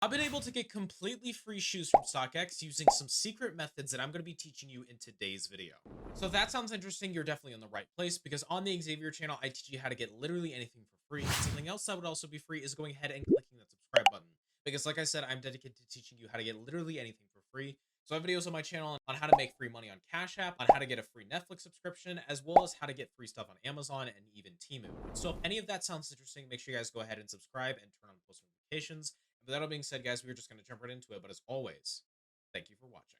I've been able to get completely free shoes from StockX using some secret methods that I'm going to be teaching you in today's video. So if that sounds interesting, you're definitely in the right place because on the Xavier channel, I teach you how to get literally anything for free. Something else that would also be free is going ahead and clicking that subscribe button. Because like I said, I'm dedicated to teaching you how to get literally anything for free. So I have videos on my channel on how to make free money on Cash App, on how to get a free Netflix subscription, as well as how to get free stuff on Amazon and even Temu. So if any of that sounds interesting, make sure you guys go ahead and subscribe and turn on post notifications. With that all being said, guys, we are just going to jump right into it. But as always, thank you for watching.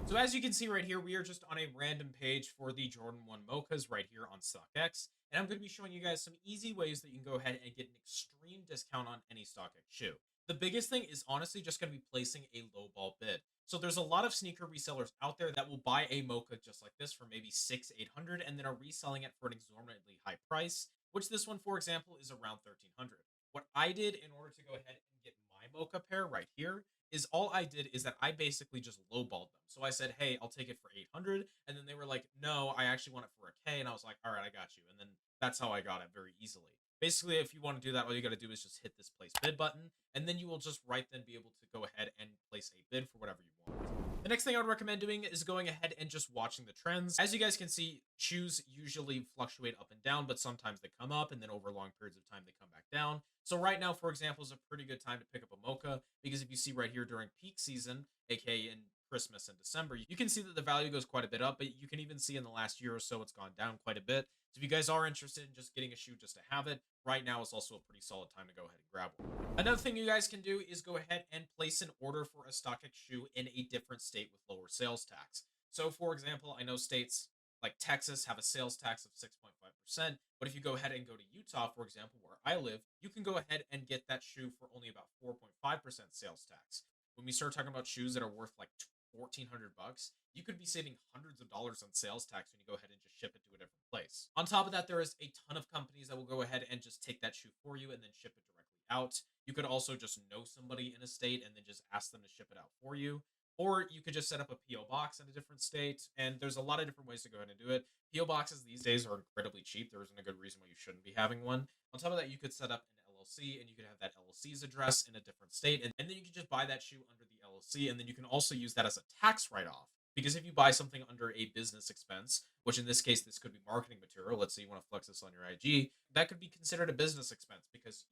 So as you can see right here, we are just on a random page for the Jordan 1 Mochas right here on StockX. And I'm going to be showing you guys some easy ways that you can go ahead and get an extreme discount on any StockX shoe. The biggest thing is honestly just going to be placing a low ball bid. So there's a lot of sneaker resellers out there that will buy a Mocha just like this for maybe 600, 800 and then are reselling it for an exorbitantly high price, which this one, for example, is around 1300. What I did in order to go ahead and get my Mocha pair right here is all I did is that I basically just lowballed them. So I said, hey, I'll take it for 800. And then they were like, no, I actually want it for a K. And I was like, all right, I got you. And then that's how I got it very easily. Basically, if you want to do that, all you got to do is just hit this place bid button. And then you will just right then be able to go ahead and place a bid for whatever you want. The next thing I would recommend doing is going ahead and just watching the trends. As you guys can see, shoes usually fluctuate up and down, but sometimes they come up and then over long periods of time, they come back down. So right now, for example, is a pretty good time to pick up a Mocha because if you see right here during peak season, aka in Christmas and December, you can see that the value goes quite a bit up, but you can even see in the last year or so it's gone down quite a bit. So if you guys are interested in just getting a shoe just to have it, right now is also a pretty solid time to go ahead and grab one. Another thing you guys can do is go ahead and place an order for a StockX shoe in a different state with lower sales tax. So for example, I know states like Texas have a sales tax of 6.5%. But if you go ahead and go to Utah, for example, where I live, you can go ahead and get that shoe for only about 4.5% sales tax. When we start talking about shoes that are worth like 1400 bucks, you could be saving hundreds of dollars on sales tax when you go ahead and just ship it to a different place. On top of that, there is a ton of companies that will go ahead and just take that shoe for you and then ship it directly out. You could also just know somebody in a state and then just ask them to ship it out for you. Or you could just set up a PO box in a different state. And there's a lot of different ways to go ahead and do it. PO boxes these days are incredibly cheap. There isn't a good reason why you shouldn't be having one. On top of that, you could set up an LLC and you could have that LLC's address in a different state. And then you can just buy that shoe under the LLC. And then you can also use that as a tax write off. Because if you buy something under a business expense, which in this case, this could be marketing material. Let's say you want to flex this on your IG. That could be considered a business expense because,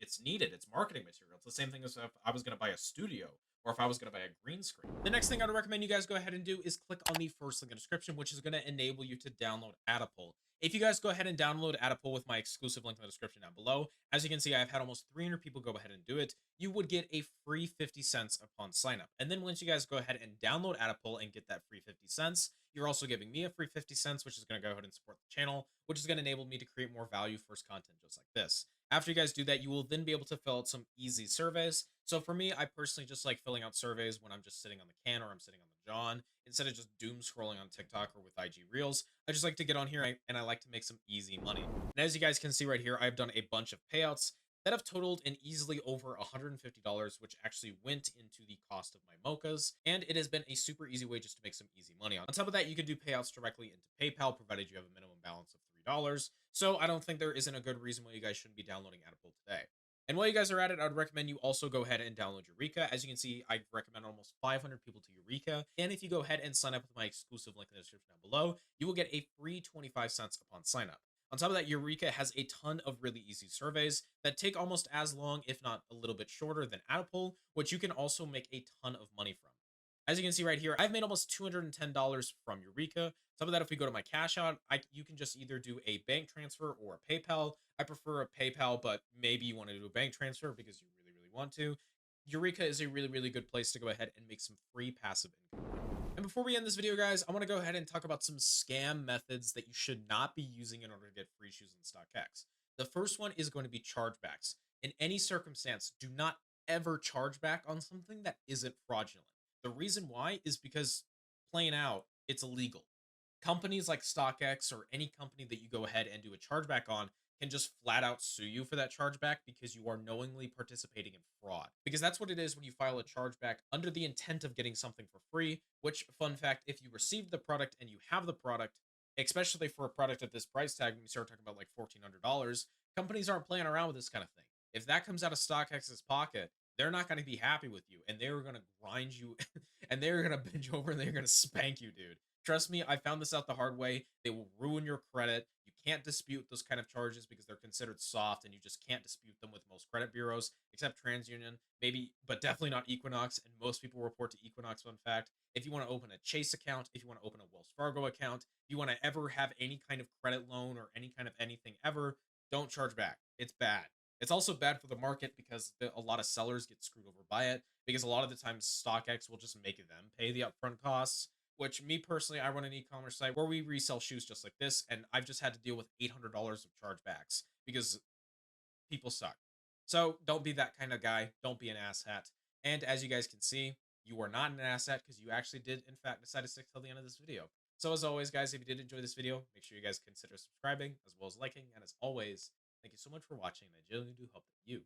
it's needed. It's marketing material. It's the same thing as if I was going to buy a studio or if I was going to buy a green screen. The next thing I would recommend you guys go ahead and do is click on the first link in the description, which is going to enable you to download Adapole. If you guys go ahead and download Adapole with my exclusive link in the description down below, as you can see, I've had almost 300 people go ahead and do it. You would get a free 50 cents upon sign up. And then once you guys go ahead and download Adapole and get that free 50 cents, you're also giving me a free 50 cents, which is going to go ahead and support the channel, which is going to enable me to create more value first content just like this. After you guys do that, you will then be able to fill out some easy surveys. So for me, I personally just like filling out surveys when I'm just sitting on the can or I'm sitting on the john instead of just doom scrolling on TikTok or with IG Reels. I just like to get on here and I like to make some easy money. And as you guys can see right here, I've done a bunch of payouts that have totaled in easily over $150, which actually went into the cost of my mochas. And it has been a super easy way just to make some easy money. On top of that, you can do payouts directly into PayPal, provided you have a minimum balance of $3. So I don't think there isn't a good reason why you guys shouldn't be downloading Adapole today. And while you guys are at it, I would recommend you also go ahead and download Eureka. As you can see, I recommend almost 500 people to Eureka. And if you go ahead and sign up with my exclusive link in the description down below, you will get a free 25 cents upon sign up. On top of that, Eureka has a ton of really easy surveys that take almost as long, if not a little bit shorter than Adapole, which you can also make a ton of money from. As you can see right here, I've made almost $210 from Eureka. Some of that, if we go to my cash out, you can just either do a bank transfer or a PayPal. I prefer a PayPal, but maybe you want to do a bank transfer because you really, really want to. Eureka is a really, really good place to go ahead and make some free passive income. And before we end this video, guys, I want to go ahead and talk about some scam methods that you should not be using in order to get free shoes in StockX. The first one is going to be chargebacks. In any circumstance, do not ever charge back on something that isn't fraudulent. The reason why is because, plain out, it's illegal. Companies like StockX or any company that you go ahead and do a chargeback on can just flat out sue you for that chargeback because you are knowingly participating in fraud. Because that's what it is when you file a chargeback under the intent of getting something for free, which, fun fact, if you received the product and you have the product, especially for a product at this price tag, when you start talking about like $1,400, companies aren't playing around with this kind of thing. If that comes out of StockX's pocket, they're not going to be happy with you, and they're going to grind you and they're going to bend you over and they're going to spank you, dude. Trust me, I found this out the hard way. They will ruin your credit. You can't dispute those kind of charges because they're considered soft, and you just can't dispute them with most credit bureaus except TransUnion, maybe, but definitely not Equinox. And most people report to Equinox. Fun fact: if you want to open a Chase account, if you want to open a Wells Fargo account, if you want to ever have any kind of credit loan or any kind of anything ever, don't charge back. It's bad. It's also bad for the market because a lot of sellers get screwed over by it because a lot of the times StockX will just make them pay the upfront costs. Which, me personally, I run an e-commerce site where we resell shoes just like this, and I've just had to deal with $800 of chargebacks because people suck. So don't be that kind of guy. Don't be an asshat. And as you guys can see, you are not an asshat because you actually did, in fact, decide to stick till the end of this video. So as always, guys, if you did enjoy this video, make sure you guys consider subscribing as well as liking. And as always, thank you so much for watching. And I genuinely do hope that you